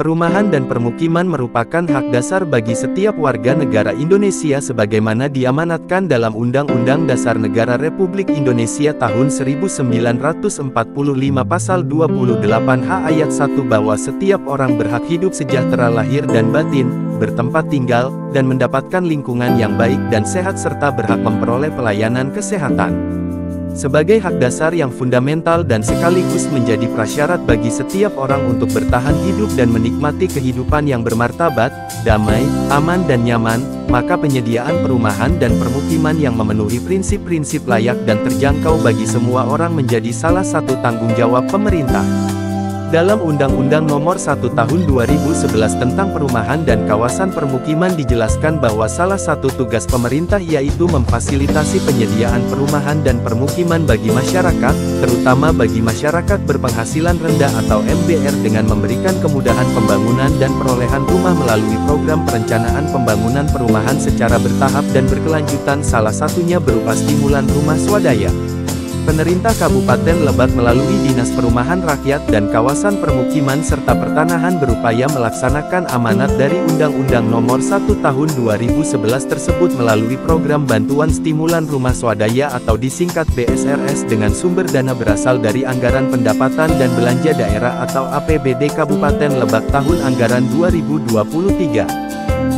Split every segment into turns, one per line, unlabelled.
Perumahan dan permukiman merupakan hak dasar bagi setiap warga negara Indonesia sebagaimana diamanatkan dalam Undang-Undang Dasar Negara Republik Indonesia tahun 1945 Pasal 28H Ayat 1 bahwa setiap orang berhak hidup sejahtera lahir dan batin, bertempat tinggal, dan mendapatkan lingkungan yang baik dan sehat serta berhak memperoleh pelayanan kesehatan. Sebagai hak dasar yang fundamental dan sekaligus menjadi prasyarat bagi setiap orang untuk bertahan hidup dan menikmati kehidupan yang bermartabat, damai, aman dan nyaman, maka penyediaan perumahan dan permukiman yang memenuhi prinsip-prinsip layak dan terjangkau bagi semua orang menjadi salah satu tanggung jawab pemerintah. Dalam Undang-Undang Nomor 1 Tahun 2011 tentang Perumahan dan Kawasan Permukiman dijelaskan bahwa salah satu tugas pemerintah yaitu memfasilitasi penyediaan perumahan dan permukiman bagi masyarakat, terutama bagi masyarakat berpenghasilan rendah atau MBR dengan memberikan kemudahan pembangunan dan perolehan rumah melalui program perencanaan pembangunan perumahan secara bertahap dan berkelanjutan, salah satunya berupa stimulan rumah swadaya. Pemerintah Kabupaten Lebak melalui Dinas Perumahan Rakyat dan Kawasan Permukiman serta Pertanahan berupaya melaksanakan amanat dari Undang-Undang Nomor 1 Tahun 2011 tersebut melalui program bantuan stimulan rumah swadaya atau disingkat BSRS dengan sumber dana berasal dari Anggaran Pendapatan dan Belanja Daerah atau APBD Kabupaten Lebak tahun anggaran 2023.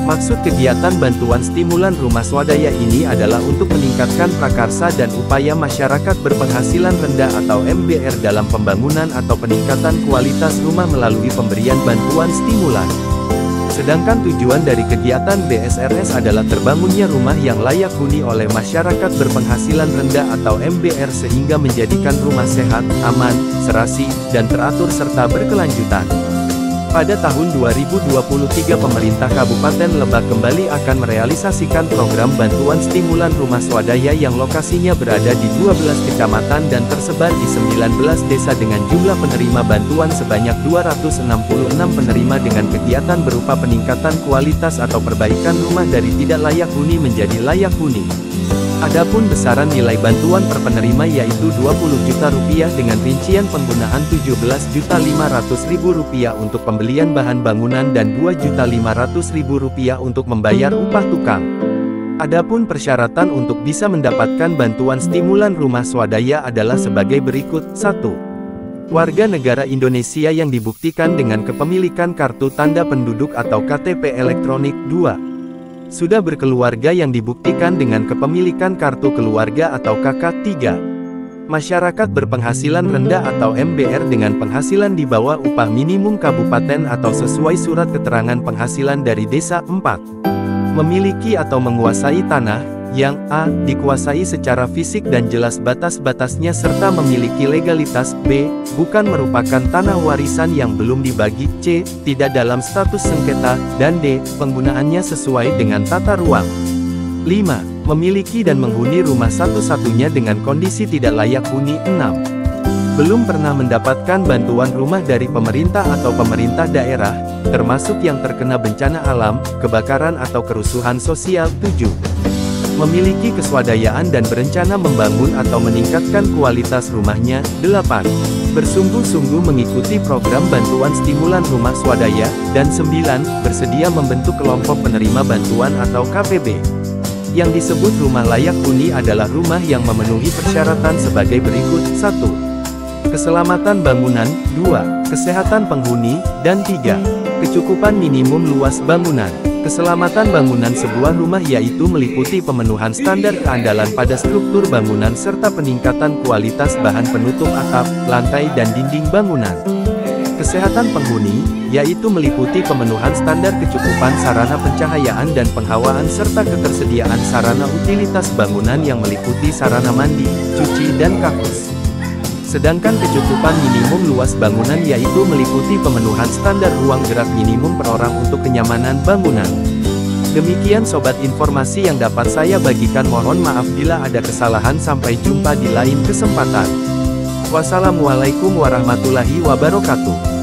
Maksud kegiatan bantuan stimulan rumah swadaya ini adalah untuk meningkatkan prakarsa dan upaya masyarakat berpenghasilan rendah atau MBR dalam pembangunan atau peningkatan kualitas rumah melalui pemberian bantuan stimulan. Sedangkan tujuan dari kegiatan BSRS adalah terbangunnya rumah yang layak huni oleh masyarakat berpenghasilan rendah atau MBR sehingga menjadikan rumah sehat, aman, serasi, dan teratur serta berkelanjutan. Pada tahun 2023 pemerintah Kabupaten Lebak kembali akan merealisasikan program bantuan stimulan rumah swadaya yang lokasinya berada di 12 kecamatan dan tersebar di 19 desa dengan jumlah penerima bantuan sebanyak 266 penerima dengan kegiatan berupa peningkatan kualitas atau perbaikan rumah dari tidak layak huni menjadi layak huni. Adapun besaran nilai bantuan per penerima yaitu Rp20 juta dengan rincian penggunaan Rp17.500.000 untuk pembelian bahan bangunan dan Rp2.500.000 untuk membayar upah tukang. Adapun persyaratan untuk bisa mendapatkan bantuan stimulan rumah swadaya adalah sebagai berikut. 1. Warga negara Indonesia yang dibuktikan dengan kepemilikan kartu tanda penduduk atau KTP elektronik. 2. Sudah berkeluarga yang dibuktikan dengan kepemilikan kartu keluarga atau KK. 3. Masyarakat berpenghasilan rendah atau MBR dengan penghasilan di bawah upah minimum kabupaten atau sesuai surat keterangan penghasilan dari desa. 4. Memiliki atau menguasai tanah yang A. dikuasai secara fisik dan jelas batas-batasnya serta memiliki legalitas. B. bukan merupakan tanah warisan yang belum dibagi. C. tidak dalam status sengketa. Dan D. penggunaannya sesuai dengan tata ruang. 5. Memiliki dan menghuni rumah satu-satunya dengan kondisi tidak layak huni. 6. Belum pernah mendapatkan bantuan rumah dari pemerintah atau pemerintah daerah, termasuk yang terkena bencana alam, kebakaran atau kerusuhan sosial. 7. Memiliki keswadayaan dan berencana membangun atau meningkatkan kualitas rumahnya. 8. Bersungguh-sungguh mengikuti program bantuan stimulan rumah swadaya. Dan 9. Bersedia membentuk kelompok penerima bantuan atau KPB. Yang disebut rumah layak huni adalah rumah yang memenuhi persyaratan sebagai berikut. 1. Keselamatan bangunan. 2. Kesehatan penghuni. Dan 3. Kecukupan minimum luas bangunan. Keselamatan bangunan sebuah rumah yaitu meliputi pemenuhan standar keandalan pada struktur bangunan serta peningkatan kualitas bahan penutup atap, lantai dan dinding bangunan. Kesehatan penghuni, yaitu meliputi pemenuhan standar kecukupan sarana pencahayaan dan penghawaan serta ketersediaan sarana utilitas bangunan yang meliputi sarana mandi, cuci dan kakus. Sedangkan kecukupan minimum luas bangunan yaitu meliputi pemenuhan standar ruang gerak minimum per orang untuk kenyamanan bangunan. Demikian sobat informasi yang dapat saya bagikan, mohon maaf bila ada kesalahan, sampai jumpa di lain kesempatan. Wassalamualaikum warahmatullahi wabarakatuh.